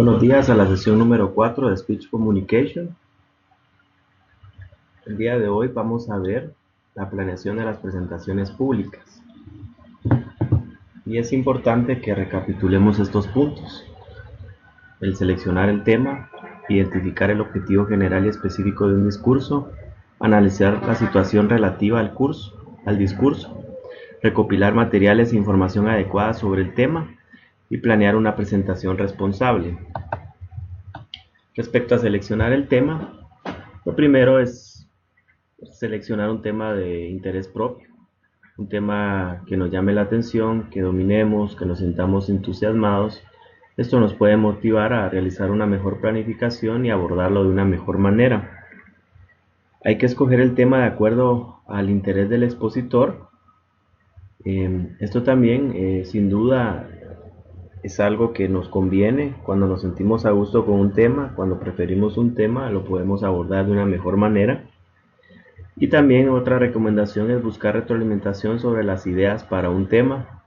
Buenos días a la sesión número 4 de Speech Communication. El día de hoy vamos a ver la planeación de las presentaciones públicas. Y es importante que recapitulemos estos puntos. El seleccionar el tema, identificar el objetivo general y específico de un discurso, analizar la situación relativa al discurso, recopilar materiales e información adecuada sobre el tema y planear una presentación responsable. Respecto a seleccionar el tema, lo primero es seleccionar un tema de interés propio, un tema que nos llame la atención, que dominemos, que nos sintamos entusiasmados. Esto nos puede motivar a realizar una mejor planificación y abordarlo de una mejor manera. Hay que escoger el tema de acuerdo al interés del expositor. Esto también, sin duda, es algo que nos conviene cuando nos sentimos a gusto con un tema, cuando preferimos un tema, lo podemos abordar de una mejor manera. Y también otra recomendación es buscar retroalimentación sobre las ideas para un tema.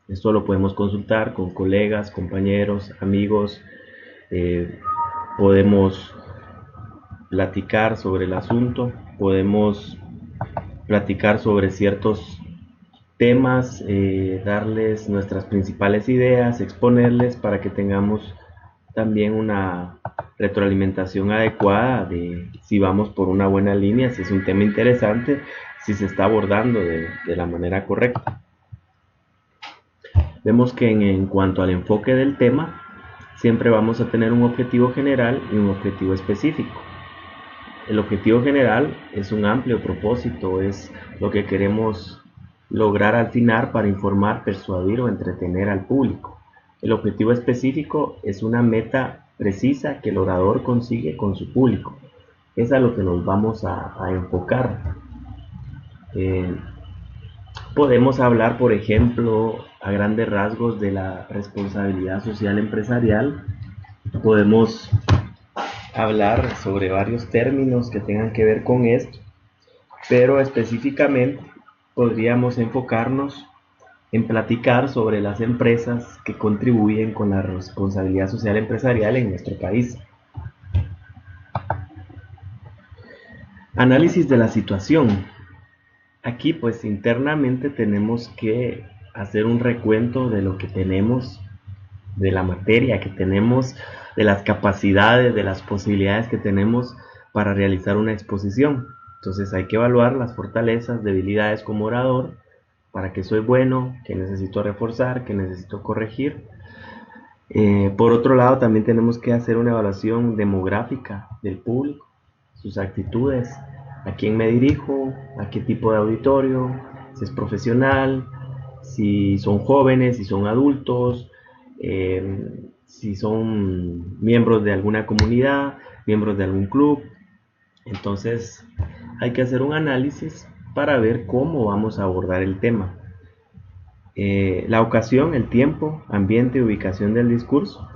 Esto lo podemos consultar con colegas, compañeros, amigos. Podemos platicar sobre el asunto, podemos platicar sobre ciertos temas, darles nuestras principales ideas, exponerles para que tengamos también una retroalimentación adecuada de si vamos por una buena línea, si es un tema interesante, si se está abordando de la manera correcta. Vemos que en cuanto al enfoque del tema, siempre vamos a tener un objetivo general y un objetivo específico. El objetivo general es un amplio propósito, es lo que queremos lograr al final para informar, persuadir o entretener al público. El objetivo específico es una meta precisa que el orador consigue con su público. Es a lo que nos vamos a enfocar. Podemos hablar, por ejemplo, a grandes rasgos de la responsabilidad social empresarial. Podemos hablar sobre varios términos que tengan que ver con esto, pero específicamente podríamos enfocarnos en platicar sobre las empresas que contribuyen con la responsabilidad social empresarial en nuestro país. Análisis de la situación. Aquí pues internamente tenemos que hacer un recuento de lo que tenemos, de la materia que tenemos, de las capacidades, de las posibilidades que tenemos para realizar una exposición. Entonces hay que evaluar las fortalezas, debilidades como orador, para qué soy bueno, qué necesito reforzar, qué necesito corregir. Por otro lado, también tenemos que hacer una evaluación demográfica del público, sus actitudes, a quién me dirijo, a qué tipo de auditorio, si es profesional, si son jóvenes, si son adultos, si son miembros de alguna comunidad, miembros de algún club. Entonces hay que hacer un análisis para ver cómo vamos a abordar el tema. La ocasión, el tiempo, ambiente y ubicación del discurso.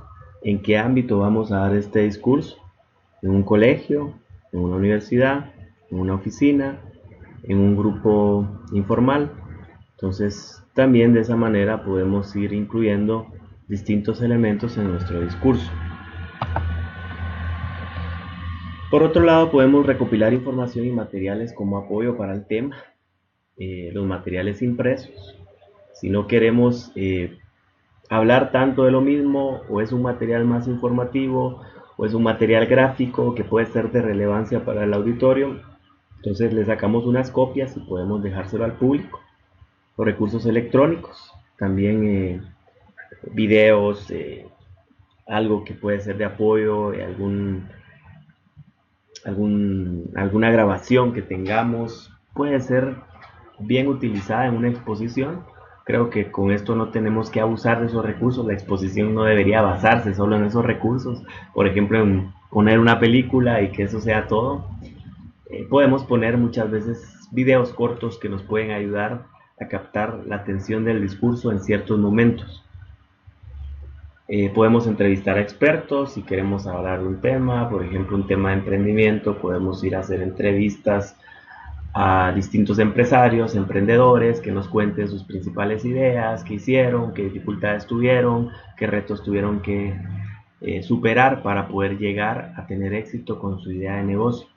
¿En qué ámbito vamos a dar este discurso? ¿En un colegio? ¿En una universidad? ¿En una oficina? ¿En un grupo informal? Entonces también de esa manera podemos ir incluyendo distintos elementos en nuestro discurso. Por otro lado, podemos recopilar información y materiales como apoyo para el tema, los materiales impresos. Si no queremos hablar tanto de lo mismo, o es un material más informativo, o es un material gráfico que puede ser de relevancia para el auditorio, entonces le sacamos unas copias y podemos dejárselo al público. Los recursos electrónicos, también videos, algo que puede ser de apoyo, alguna grabación que tengamos, puede ser bien utilizada en una exposición. Creo que con esto no tenemos que abusar de esos recursos. La exposición no debería basarse solo en esos recursos. Por ejemplo, en poner una película y que eso sea todo. Podemos poner muchas veces videos cortos que nos pueden ayudar a captar la atención del discurso en ciertos momentos. Podemos entrevistar a expertos si queremos hablar de un tema, por ejemplo un tema de emprendimiento. Podemos ir a hacer entrevistas a distintos empresarios, emprendedores, que nos cuenten sus principales ideas, qué hicieron, qué dificultades tuvieron, qué retos tuvieron que superar para poder llegar a tener éxito con su idea de negocio.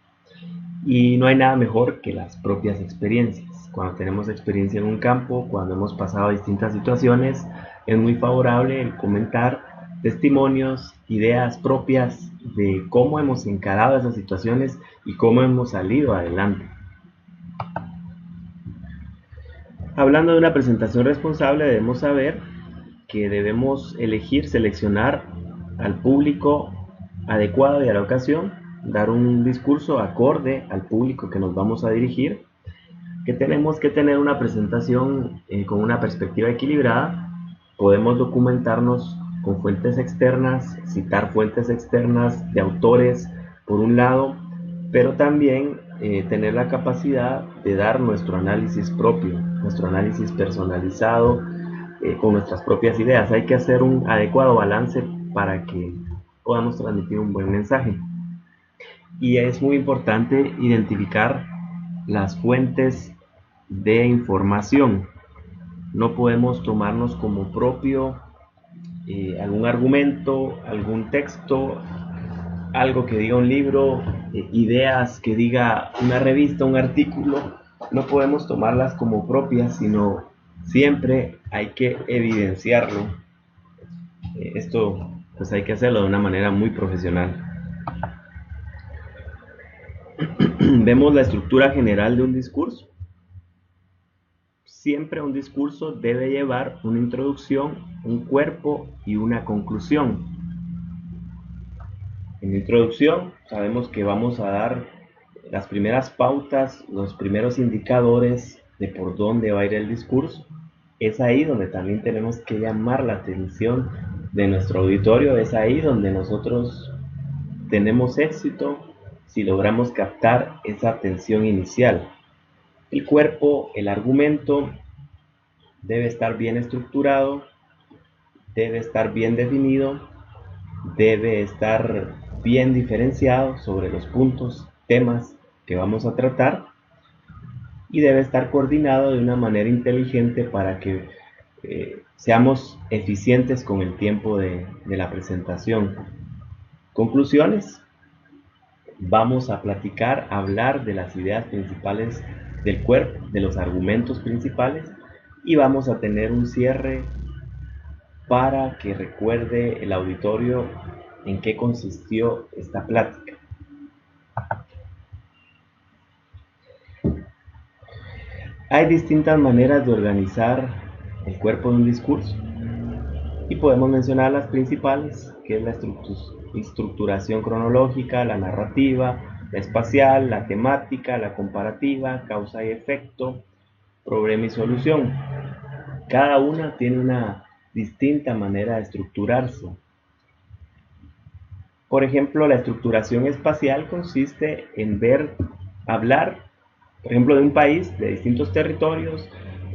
Y no hay nada mejor que las propias experiencias. Cuando tenemos experiencia en un campo, cuando hemos pasado distintas situaciones, es muy favorable el comentar testimonios, ideas propias de cómo hemos encarado esas situaciones y cómo hemos salido adelante. Hablando de una presentación responsable, debemos saber que debemos elegir, seleccionar al público adecuado y a la ocasión, dar un discurso acorde al público que nos vamos a dirigir, que tenemos que tener una presentación con una perspectiva equilibrada. Podemos documentarnos con fuentes externas, citar fuentes externas de autores por un lado, pero también tener la capacidad de dar nuestro análisis propio, nuestro análisis personalizado, con nuestras propias ideas. Hay que hacer un adecuado balance para que podamos transmitir un buen mensaje. Y es muy importante identificar las fuentes de información. No podemos tomarnos como propio algún argumento, algún texto, algo que diga un libro, ideas que diga una revista, un artículo. No podemos tomarlas como propias, sino siempre hay que evidenciarlo. Esto pues hay que hacerlo de una manera muy profesional. Vemos la estructura general de un discurso. Siempre un discurso debe llevar una introducción, un cuerpo y una conclusión. En la introducción sabemos que vamos a dar las primeras pautas, los primeros indicadores de por dónde va a ir el discurso. Es ahí donde también tenemos que llamar la atención de nuestro auditorio, es ahí donde nosotros tenemos éxito si logramos captar esa atención inicial. El cuerpo, el argumento, debe estar bien estructurado, debe estar bien definido, debe estar bien diferenciado sobre los puntos, temas que vamos a tratar y debe estar coordinado de una manera inteligente para que seamos eficientes con el tiempo de la presentación. Conclusiones. Vamos a platicar, a hablar de las ideas principales del cuerpo, de los argumentos principales y vamos a tener un cierre para que recuerde el auditorio en qué consistió esta plática. Hay distintas maneras de organizar el cuerpo de un discurso y podemos mencionar las principales, que es la estructuración cronológica, la narrativa, la espacial, la temática, la comparativa, causa y efecto, problema y solución. Cada una tiene una distinta manera de estructurarse. Por ejemplo, la estructuración espacial consiste en hablar, por ejemplo, de un país, de distintos territorios,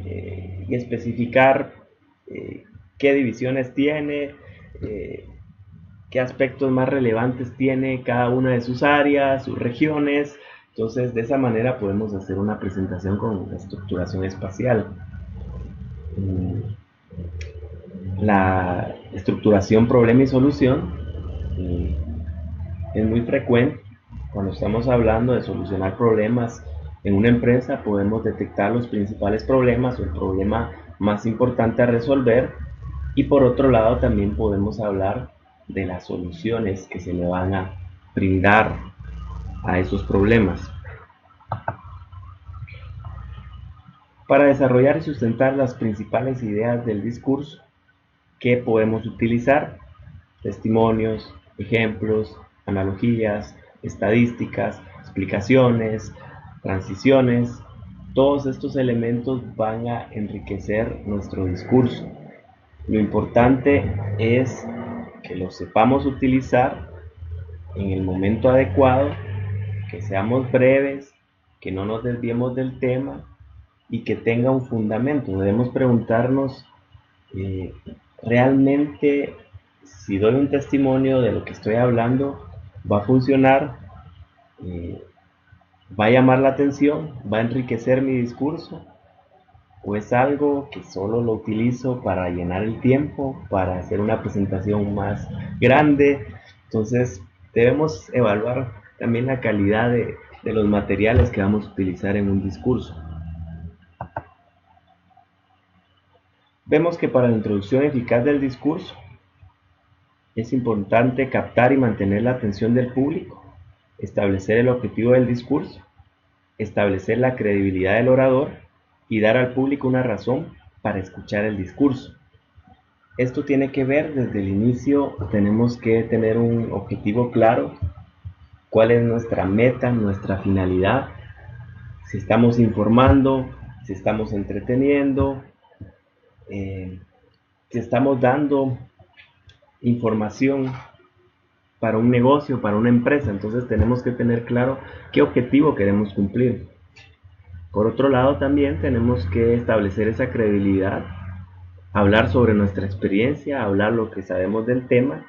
y especificar qué divisiones tiene, qué aspectos más relevantes tiene cada una de sus áreas, sus regiones. Entonces, de esa manera podemos hacer una presentación con estructuración espacial. La estructuración problema y solución es muy frecuente. Cuando estamos hablando de solucionar problemas en una empresa, podemos detectar los principales problemas o el problema más importante a resolver, y por otro lado también podemos hablar de las soluciones que se le van a brindar a esos problemas. Para desarrollar y sustentar las principales ideas del discurso, ¿qué podemos utilizar? Testimonios, ejemplos, analogías, estadísticas, explicaciones, transiciones. Todos estos elementos van a enriquecer nuestro discurso. Lo importante es que los sepamos utilizar en el momento adecuado, que seamos breves, que no nos desviemos del tema y que tenga un fundamento. Debemos preguntarnos realmente si doy un testimonio de lo que estoy hablando, va a funcionar, va a llamar la atención, va a enriquecer mi discurso. ¿O es algo que solo lo utilizo para llenar el tiempo, para hacer una presentación más grande? Entonces debemos evaluar también la calidad de los materiales que vamos a utilizar en un discurso. Vemos que para la introducción eficaz del discurso es importante captar y mantener la atención del público, establecer el objetivo del discurso, establecer la credibilidad del orador y dar al público una razón para escuchar el discurso. Esto tiene que ver desde el inicio, tenemos que tener un objetivo claro, cuál es nuestra meta, nuestra finalidad, si estamos informando, si estamos entreteniendo, si estamos dando información para un negocio, para una empresa. Entonces tenemos que tener claro qué objetivo queremos cumplir. Por otro lado, también tenemos que establecer esa credibilidad, hablar sobre nuestra experiencia, hablar lo que sabemos del tema.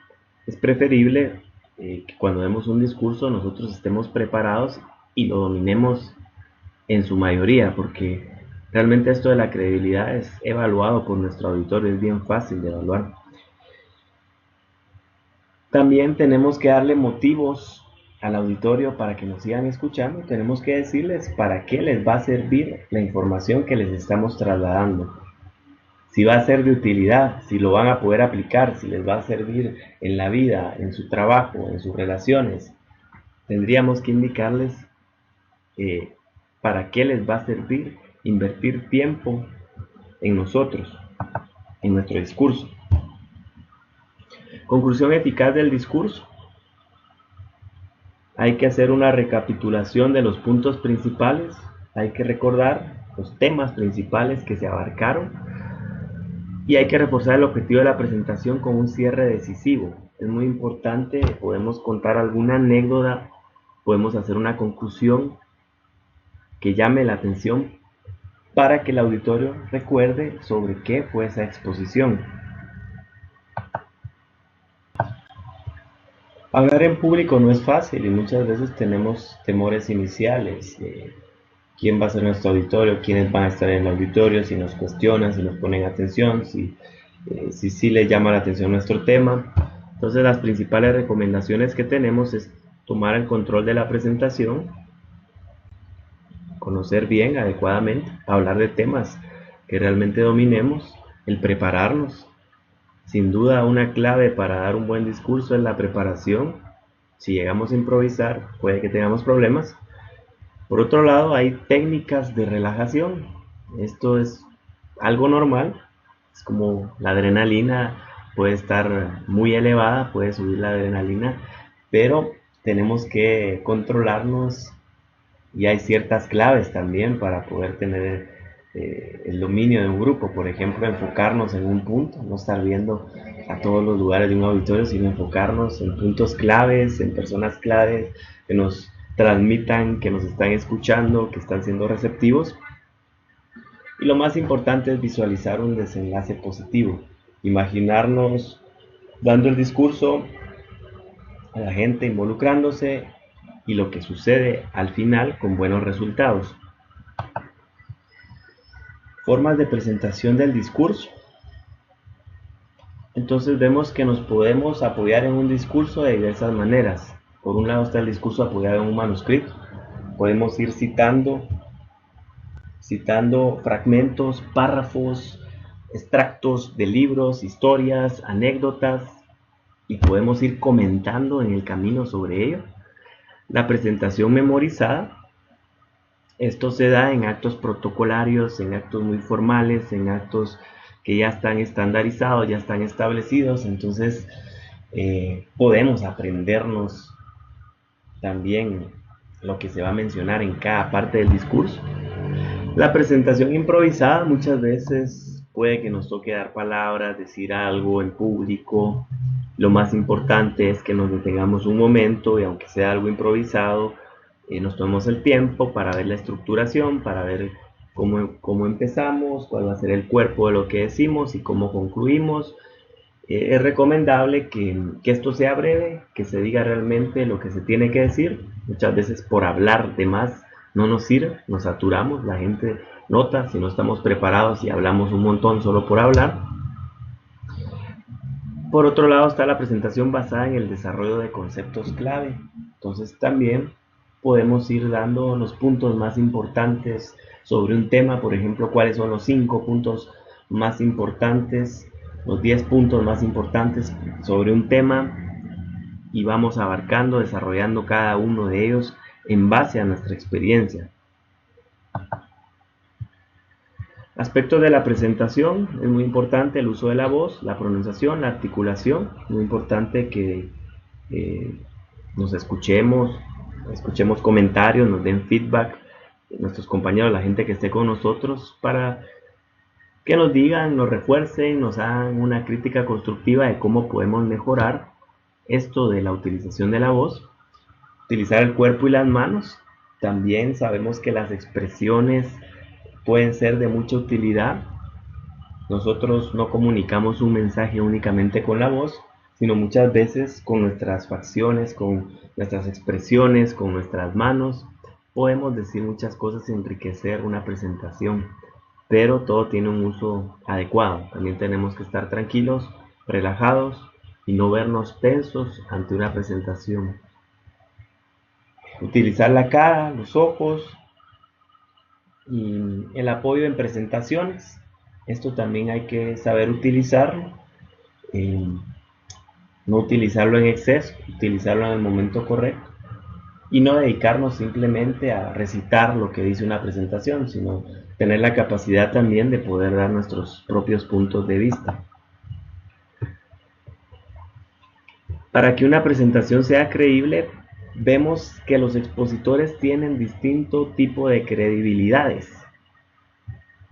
Es preferible que cuando demos un discurso nosotros estemos preparados y lo dominemos en su mayoría, porque realmente esto de la credibilidad es evaluado por nuestro auditorio, es bien fácil de evaluar. También tenemos que darle motivos al auditorio para que nos sigan escuchando. Tenemos que decirles para qué les va a servir la información que les estamos trasladando. Si va a ser de utilidad, si lo van a poder aplicar, si les va a servir en la vida, en su trabajo, en sus relaciones. Tendríamos que indicarles para qué les va a servir invertir tiempo en nosotros, en nuestro discurso. Conclusión eficaz del discurso. Hay que hacer una recapitulación de los puntos principales, hay que recordar los temas principales que se abarcaron y hay que reforzar el objetivo de la presentación con un cierre decisivo. Es muy importante, podemos contar alguna anécdota, podemos hacer una conclusión que llame la atención para que el auditorio recuerde sobre qué fue esa exposición. Hablar en público no es fácil y muchas veces tenemos temores iniciales. ¿Quién va a ser nuestro auditorio? ¿Quiénes van a estar en el auditorio? Si nos cuestionan, si nos ponen atención, si sí les llama la atención nuestro tema. Entonces las principales recomendaciones que tenemos es tomar el control de la presentación, conocer bien, adecuadamente, hablar de temas que realmente dominemos, el prepararnos. Sin duda una clave para dar un buen discurso es la preparación. Si llegamos a improvisar, puede que tengamos problemas. Por otro lado, hay técnicas de relajación. Esto es algo normal. Es como la adrenalina puede estar muy elevada, puede subir la adrenalina, pero tenemos que controlarnos y hay ciertas claves también para poder tener el dominio de un grupo. Por ejemplo, enfocarnos en un punto, no estar viendo a todos los lugares de un auditorio, sino enfocarnos en puntos claves, en personas claves que nos transmitan, que nos están escuchando, que están siendo receptivos. Y lo más importante es visualizar un desenlace positivo, imaginarnos dando el discurso, a la gente involucrándose y lo que sucede al final con buenos resultados. Formas de presentación del discurso. Entonces vemos que nos podemos apoyar en un discurso de diversas maneras. Por un lado está el discurso apoyado en un manuscrito. Podemos ir citando fragmentos, párrafos, extractos de libros, historias, anécdotas, y podemos ir comentando en el camino sobre ello. La presentación memorizada. Esto se da en actos protocolarios, en actos muy formales, en actos que ya están estandarizados, ya están establecidos. Entonces podemos aprendernos también lo que se va a mencionar en cada parte del discurso. La presentación improvisada, muchas veces puede que nos toque dar palabras, decir algo en público. Lo más importante es que nos detengamos un momento y aunque sea algo improvisado, nos tomemos el tiempo para ver la estructuración, para ver cómo empezamos, cuál va a ser el cuerpo de lo que decimos y cómo concluimos. Es recomendable que esto sea breve, que se diga realmente lo que se tiene que decir. Muchas veces por hablar de más no nos sirve, nos saturamos, la gente nota si no estamos preparados y hablamos un montón solo por hablar. Por otro lado está la presentación basada en el desarrollo de conceptos clave. Entonces también podemos ir dando los puntos más importantes sobre un tema, por ejemplo, cuáles son los 5 puntos más importantes, los 10 puntos más importantes sobre un tema, y vamos abarcando, desarrollando cada uno de ellos en base a nuestra experiencia. Aspectos de la presentación, es muy importante el uso de la voz, la pronunciación, la articulación. Muy importante que nos escuchemos comentarios, nos den feedback, nuestros compañeros, la gente que esté con nosotros, para que nos digan, nos refuercen, nos hagan una crítica constructiva de cómo podemos mejorar esto de la utilización de la voz. Utilizar el cuerpo y las manos. También sabemos que las expresiones pueden ser de mucha utilidad. Nosotros no comunicamos un mensaje únicamente con la voz, sino muchas veces con nuestras facciones, con nuestras expresiones, con nuestras manos. Podemos decir muchas cosas y enriquecer una presentación, pero todo tiene un uso adecuado. También tenemos que estar tranquilos, relajados y no vernos tensos ante una presentación. Utilizar la cara, los ojos y el apoyo en presentaciones. Esto también hay que saber utilizarlo, no utilizarlo en exceso, utilizarlo en el momento correcto y no dedicarnos simplemente a recitar lo que dice una presentación, sino tener la capacidad también de poder dar nuestros propios puntos de vista. Para que una presentación sea creíble, vemos que los expositores tienen distinto tipo de credibilidades.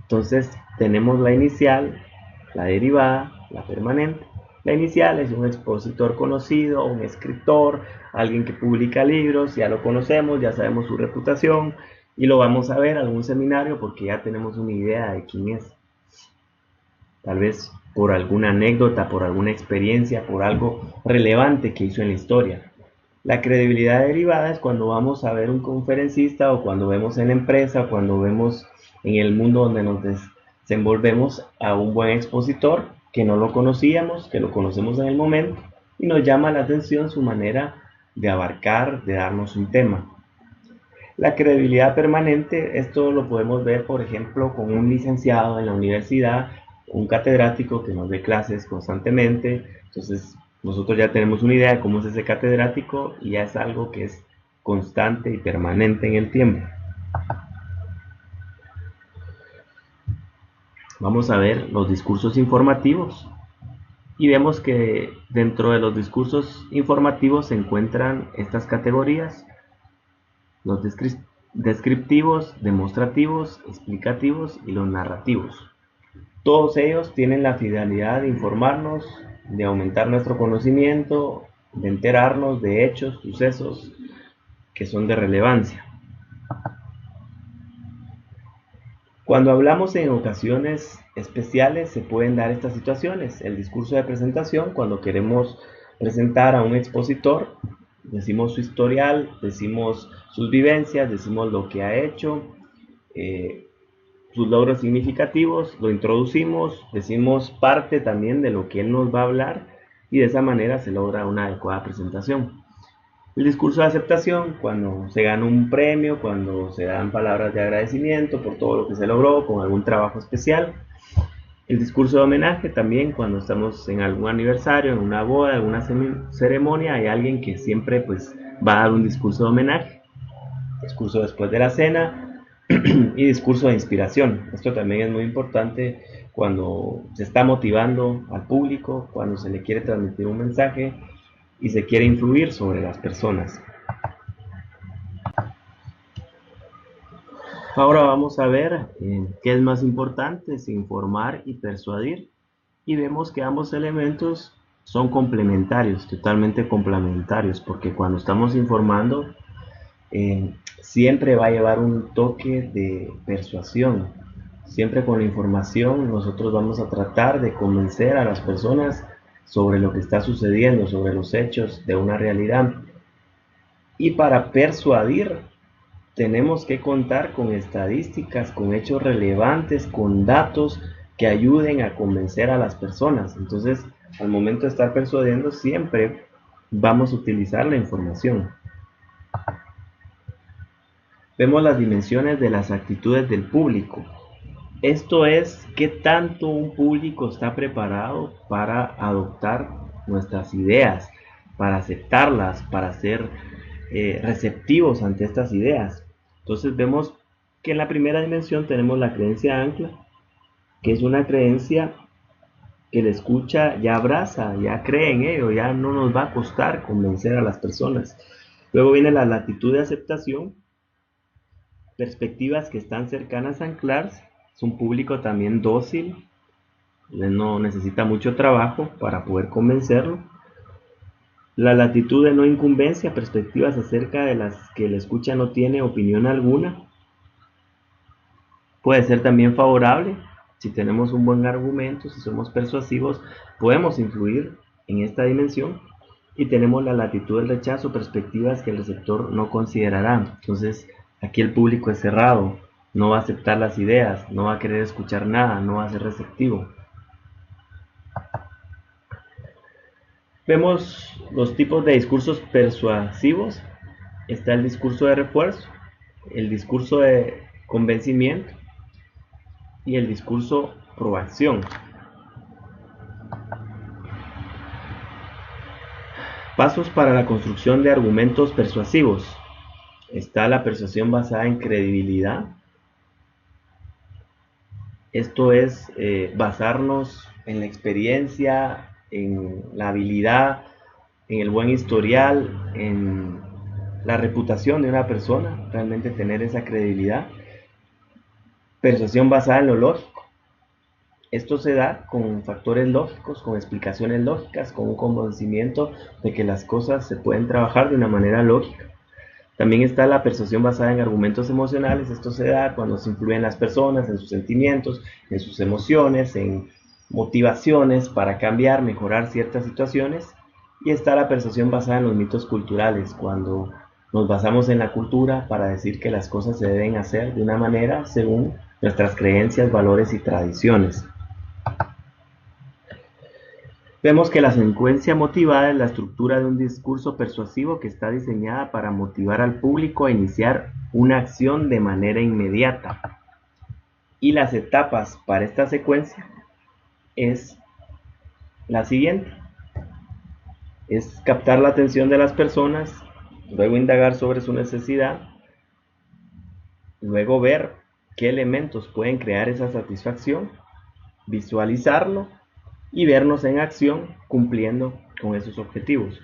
Entonces tenemos la inicial, la derivada, la permanente. La inicial es un expositor conocido, un escritor, alguien que publica libros, ya lo conocemos, ya sabemos su reputación y lo vamos a ver en algún seminario porque ya tenemos una idea de quién es. Tal vez por alguna anécdota, por alguna experiencia, por algo relevante que hizo en la historia. La credibilidad derivada es cuando vamos a ver un conferencista o cuando vemos en la empresa o cuando vemos en el mundo donde nos desenvolvemos a un buen expositor que no lo conocíamos, que lo conocemos en el momento y nos llama la atención su manera de abarcar, de darnos un tema. La credibilidad permanente, esto lo podemos ver por ejemplo con un licenciado en la universidad, un catedrático que nos dé clases constantemente. Entonces nosotros ya tenemos una idea de cómo es ese catedrático y ya es algo que es constante y permanente en el tiempo. Vamos a ver los discursos informativos y vemos que dentro de los discursos informativos se encuentran estas categorías: los descriptivos, demostrativos, explicativos y los narrativos. Todos ellos tienen la finalidad de informarnos, de aumentar nuestro conocimiento, de enterarnos de hechos, sucesos que son de relevancia. Cuando hablamos en ocasiones especiales se pueden dar estas situaciones. El discurso de presentación, cuando queremos presentar a un expositor, decimos su historial, decimos sus vivencias, decimos lo que ha hecho, sus logros significativos, lo introducimos, decimos parte también de lo que él nos va a hablar y de esa manera se logra una adecuada presentación. El discurso de aceptación, cuando se gana un premio, cuando se dan palabras de agradecimiento por todo lo que se logró con algún trabajo especial. El discurso de homenaje también, cuando estamos en algún aniversario, en una boda, en alguna ceremonia, hay alguien que siempre pues va a dar un discurso de homenaje. Discurso después de la cena y discurso de inspiración. Esto también es muy importante cuando se está motivando al público, cuando se le quiere transmitir un mensaje y se quiere influir sobre las personas. Ahora vamos a ver qué es más importante, si informar y persuadir, y vemos que ambos elementos son complementarios, totalmente complementarios, porque cuando estamos informando siempre va a llevar un toque de persuasión. Siempre con la información nosotros vamos a tratar de convencer a las personas sobre lo que está sucediendo, sobre los hechos de una realidad. Y para persuadir tenemos que contar con estadísticas, con hechos relevantes, con datos que ayuden a convencer a las personas. Entonces, al momento de estar persuadiendo, siempre vamos a utilizar la información. Vemos las dimensiones de las actitudes del público. Esto es qué tanto un público está preparado para adoptar nuestras ideas, para aceptarlas, para ser receptivos ante estas ideas. Entonces vemos que en la primera dimensión tenemos la creencia ancla, que es una creencia que el escucha ya abraza, ya cree en ello, ya no nos va a costar convencer a las personas. Luego viene la latitud de aceptación, perspectivas que están cercanas a anclarse. Es un público también dócil, no necesita mucho trabajo para poder convencerlo. La latitud de no incumbencia, perspectivas acerca de las que el escucha no tiene opinión alguna. Puede ser también favorable, si tenemos un buen argumento, si somos persuasivos, podemos influir en esta dimensión. Y tenemos la latitud del rechazo, perspectivas que el receptor no considerará. Entonces, aquí el público es cerrado, no va a aceptar las ideas, no va a querer escuchar nada, no va a ser receptivo. Vemos los tipos de discursos persuasivos. Está el discurso de refuerzo, el discurso de convencimiento y el discurso proacción. Pasos para la construcción de argumentos persuasivos. Está la persuasión basada en credibilidad. Esto es basarnos en la experiencia, en la habilidad, en el buen historial, en la reputación de una persona, realmente tener esa credibilidad. Persuasión basada en lo lógico. Esto se da con factores lógicos, con explicaciones lógicas, con un convencimiento de que las cosas se pueden trabajar de una manera lógica. También está la persuasión basada en argumentos emocionales. Esto se da cuando se influyen las personas en sus sentimientos, en sus emociones, en motivaciones para cambiar, mejorar ciertas situaciones. Y está la persuasión basada en los mitos culturales, cuando nos basamos en la cultura para decir que las cosas se deben hacer de una manera según nuestras creencias, valores y tradiciones. Vemos que la secuencia motivada es la estructura de un discurso persuasivo que está diseñada para motivar al público a iniciar una acción de manera inmediata. Y las etapas para esta secuencia es la siguiente. Es captar la atención de las personas, luego indagar sobre su necesidad, luego ver qué elementos pueden crear esa satisfacción, visualizarlo y vernos en acción cumpliendo con esos objetivos.